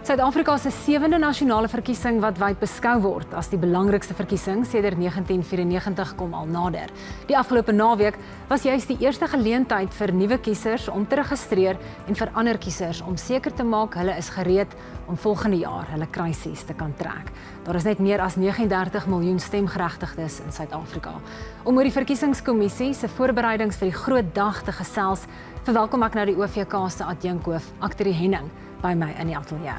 Suid-Afrika se 7de nasionale verkiesing wat wyd beskou word as die belangrikste verkiesing sedert 1994 kom al nader. Die afgelope naweek was juist die eerste geleentheid vir nuwe kiesers om te registreer en vir ander kiesers om seker te maak hulle is gereed om volgende jaar hulle kruisies te kan trek. Daar is net meer as 39 miljoen stemgeregtigdes in Suid-Afrika. Om oor die verkiesingskommissie se voorbereidings vir die groot dag te gesels, verwelkom ek nou die OVK se adjunkhoof, Akhtari Henning, by my in die ateljee.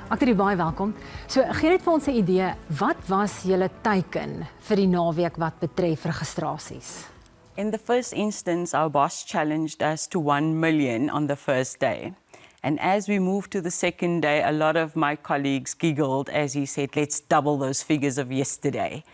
Akhtari, baie welkom. So, gee net vir ons 'n idee, wat was julle teiken vir die naweek wat betref registrasies? In the first instance, our boss challenged us to 1 million on the first day. And as we moved to the second day, a lot of my colleagues giggled as he said, let's double those figures of yesterday.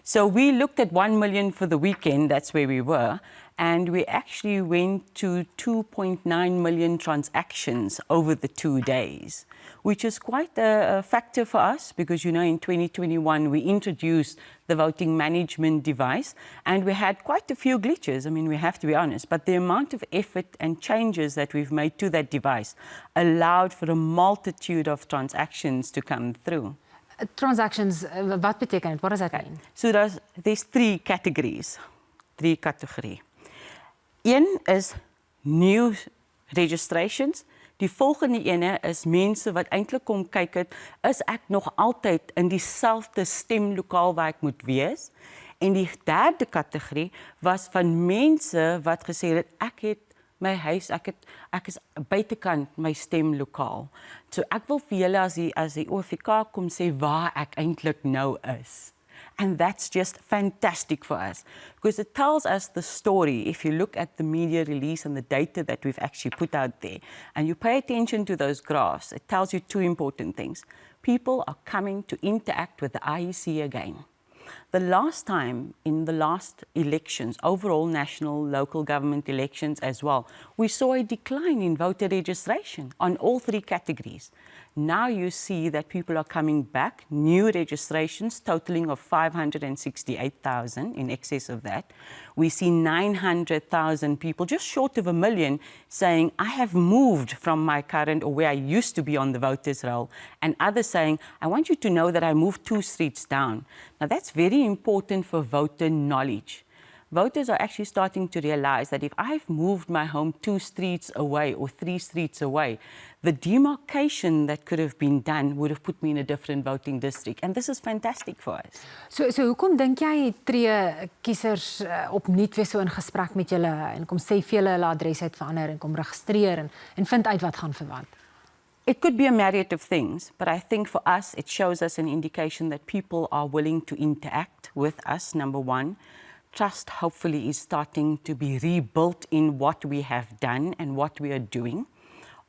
So we looked at 1 million for the weekend, that's where we were, and we actually went to 2.9 million transactions over the 2 days, which is quite a factor for us because, you know, in 2021 we introduced the voting management device and we had quite a few glitches, I mean, we have to be honest, but the amount of effort and changes that we've made to that device allowed for a multitude of transactions to come through. Transactions, wat beteken dit? What does that mean? So there's three categories. Een is new registrations. Die volgende ene is mense wat eintlik kom kyk het, is ek nog altyd in dieselfde stemlokaal waar ek moet wees? En die derde kategorie was van mense wat gesê het ek het my huis, ek is buitekant my stemlokaal. So ek wil vir julle as die OVK kom sê waar ek eintlik nou is. And that's just fantastic for us because it tells us the story. If you look at the media release and the data that we've actually put out there and you pay attention to those graphs, it tells you two important things. People are coming to interact with the IEC again. The last time in the last elections, overall national, local government elections as well, we saw a decline in voter registration on all three categories. Now you see that people are coming back, new registrations totaling of 568,000, in excess of that. We see 900,000 people, just short of 1 million, saying, I have moved from my current or where I used to be on the voters roll, and others saying, I want you to know that I moved 2 streets down. Now that's very important for voter knowledge. Voters are actually starting to realize that if I've moved my home 2 streets away or 3 streets away, the demarcation that could have been done would have put me in a different voting district. And this is fantastic for us. So hoekom dink jy tree kiesers opnuut weer so in gesprek met julle en kom sê vir julle hulle adres uit verander en kom registreer en vind uit wat gaan vir wat? It could be a myriad of things, but I think for us it shows us an indication that people are willing to interact with us, number one. Trust, hopefully, is starting to be rebuilt in what we have done and what we are doing.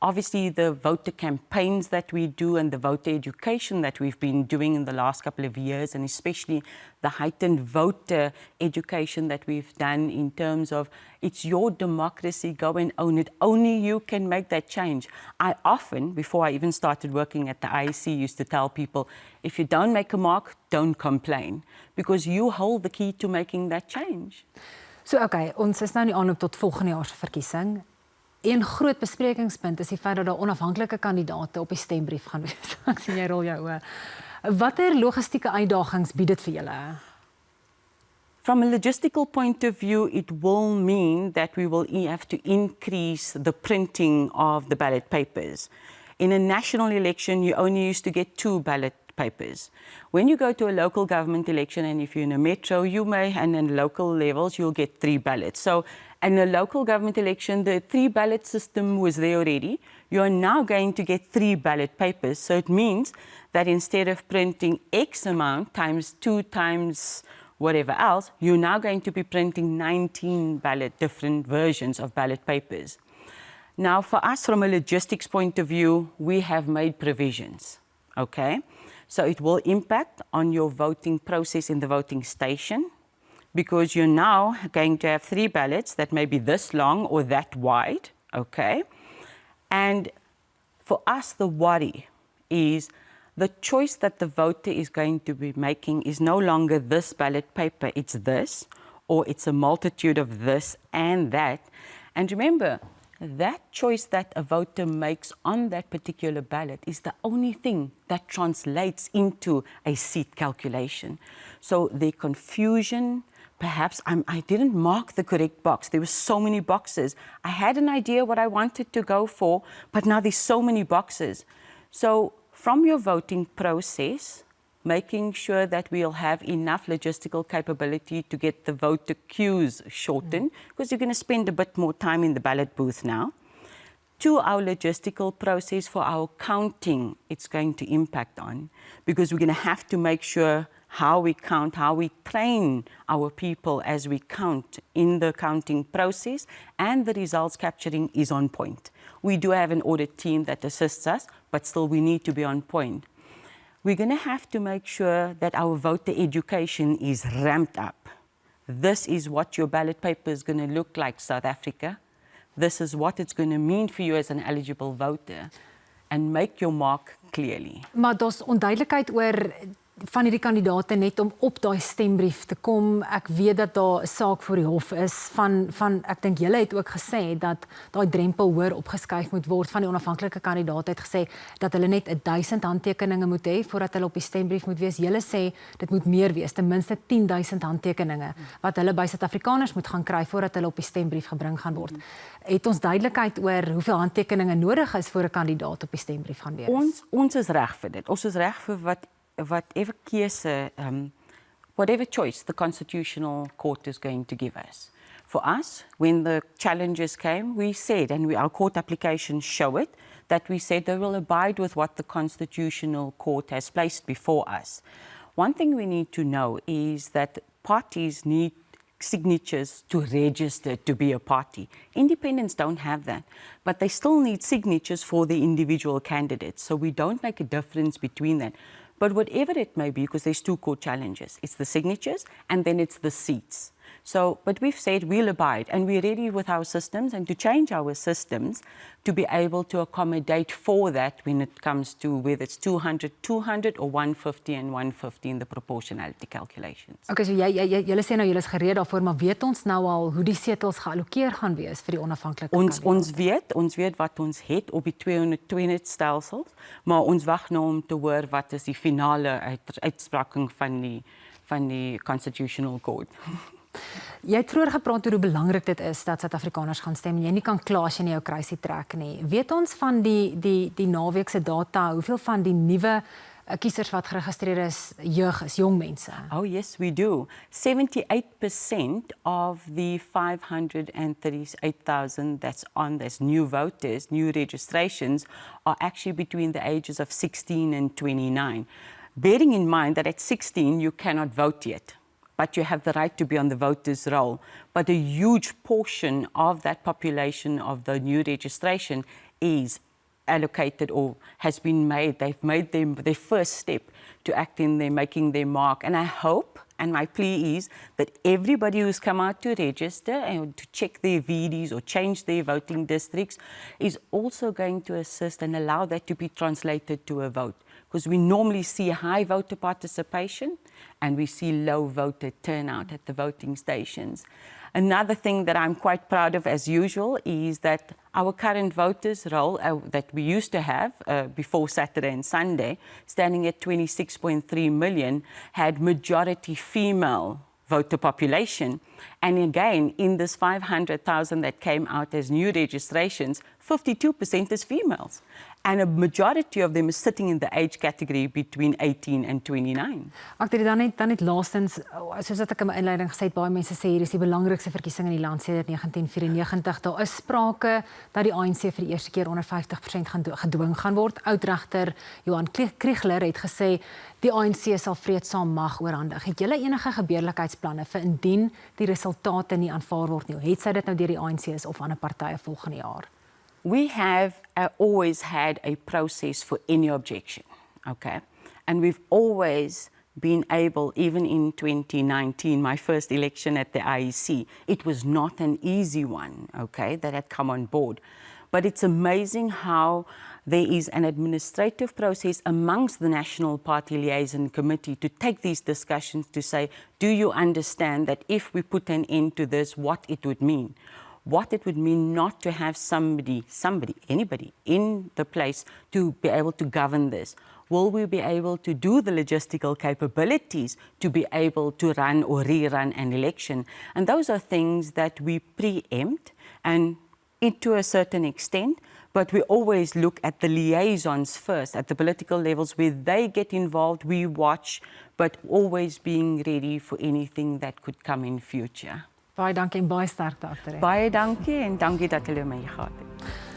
Obviously, the voter campaigns that we do and the voter education that we've been doing in the last couple of years, and especially the heightened voter education that we've done in terms of it's your democracy, go and own it. Only you can make that change. I often, before I even started working at the IEC, used to tell people, if you don't make a mark, don't complain, because you hold the key to making that change. So, okay, ons is nou in die aanloop tot volgende jaar se verkiesing. Een groot besprekingspunt is die feit dat daar onafhanklike kandidaate op die stembrief gaan wees. Ek sien jy rol jou oë. Watter logistieke uitdagings bied dit vir julle? From a logistical point of view, it will mean that we will have to increase the printing of the ballot papers. In a national election, you only used to get 2 ballot papers. When you go to a local government election, and if you're in a metro, you may, and in local levels, you'll get 3 ballots. So in a local government election, the 3 ballot system was there already. You are now going to get 3 ballot papers. So it means that instead of printing X amount times 2 times whatever else, you're now going to be printing 19 different versions of ballot papers. Now, for us, from a logistics point of view, we have made provisions, okay? So it will impact on your voting process in the voting station because you're now going to have 3 ballots that may be this long or that wide, okay? And for us, the worry is the choice that the voter is going to be making is no longer this ballot paper, it's this, or it's a multitude of this and that. And remember, that choice that a voter makes on that particular ballot is the only thing that translates into a seat calculation. So the confusion, perhaps I didn't mark the correct box. There were so many boxes. I had an idea what I wanted to go for, but now there's so many boxes. So from your voting process, making sure that we'll have enough logistical capability to get the voter queues shortened, because you're going to spend a bit more time in the ballot booth now, to our logistical process for our counting, it's going to impact on, because we're going to have to make sure how we count, how we train our people as we count in the counting process, and the results capturing is on point. We do have an audit team that assists us, but still we need to be on point. We're going to have to make sure that our voter education is ramped up. This is what your ballot paper is going to look like, South Africa. This is what it's going to mean for you as an eligible voter. And make your mark clearly. Maar daar's onduidelikheid oor van hierdie kandidaate net om op daai stembrief te kom. Ek weet dat daar 'n saak voor die hof is van ek dink julle het ook gesê dat daai drempel hoër opgeskuif moet word. Van die onafhanklike kandidaat het gesê dat hulle net 1000 handtekeninge moet hê voordat hulle op die stembrief moet wees. Julle sê dit moet meer wees, ten minste 10000 handtekeninge wat hulle by Suid-Afrikaners moet gaan kry voordat hulle op die stembrief gebring gaan word. Het ons duidelikheid oor hoeveel handtekeninge nodig is voor 'n kandidaat op die stembrief gaan wees? Ons is reg vir dit. Ons is reg vir whatever keuse, whatever choice the Constitutional Court is going to give us. For us, when the challenges came, we said, and our court applications show it, that we said they will abide with what the Constitutional Court has placed before us. One thing we need to know is that parties need signatures to register to be a party. Independents don't have that, but they still need signatures for the individual candidates. So we don't make a difference between that. But whatever it may be, because there's two core challenges, it's the signatures and then it's the seats. So, but we've said we'll abide, and we're ready with our systems and to change our systems to be able to accommodate for that when it comes to whether it's 200 or 150 and 150 in the proportionality calculations. Okay, so julle sê nou julle is gereed daarvoor, maar weet ons nou al hoe die setels geallokeer gaan wees vir die onafhanklike kandidaat? Ons weet wat ons het op die 200 stelsels, maar ons wag nou om te hoor wat is die finale uitspraking van die Constitutional Court. Jy het vroeër gepraat oor hoe belangrik dit is dat Suid-Afrikaners gaan stem en jy nie kan kla as jy nie jou kruisie trek nie. Weet ons van die naweek se data, hoeveel van die nuwe kiesers wat geregistreer is, jeug is, jong mense? Oh yes, we do. 78% of the 538,000 that's new voters, new registrations, are actually between the ages of 16 and 29. Bearing in mind that at 16 you cannot vote yet, but you have the right to be on the voters' roll. But a huge portion of that population of the new registration is allocated or has been made. They've made their first step to act in their making their mark. And I hope, and my plea is, that everybody who's come out to register and to check their VDs or change their voting districts is also going to assist and allow that to be translated to a vote. Because we normally see high voter participation and we see low voter turnout at the voting stations. Another thing that I'm quite proud of, as usual, is that our current voters roll that we used to have before Saturday and Sunday, standing at 26.3 million, had majority female voter population. And again, in this 500,000 that came out as new registrations, 52% is females. And a majority of them is sitting in the age category between 18 and 29. Akthari, dan net laastens, soos wat ek in my inleiding gesê het, baie mense sê hier is die belangrikste verkiesing in die land sedert 1994. Daar is sprake dat die ANC vir die eerste keer onder 50% gedwing gaan word. Oudregter Johan Kriegler het gesê die ANC sal vreedsaam mag oorhandig. Het julle enige gebeurlikheidsplanne vir indien die resultate nie aanvaar word nie? Het sy dit nou deur die ANC is of ander partye volgende jaar? We have always had a process for any objection, okay? And we've always been able, even in 2019, my first election at the IEC, it was not an easy one, okay, that had come on board. But it's amazing how there is an administrative process amongst the National Party Liaison Committee to take these discussions to say, do you understand that if we put an end to this, what it would mean? what it would mean not to have anybody in the place to be able to govern this. Will we be able to do the logistical capabilities to be able to run or rerun an election? And those are things that we preempt and to a certain extent, but we always look at the liaisons first, at the political levels where they get involved, we watch, but always being ready for anything that could come in future. Baie dankie en baie sterkte, Akhtari. Baie dankie en dankie dat julle my gehad het.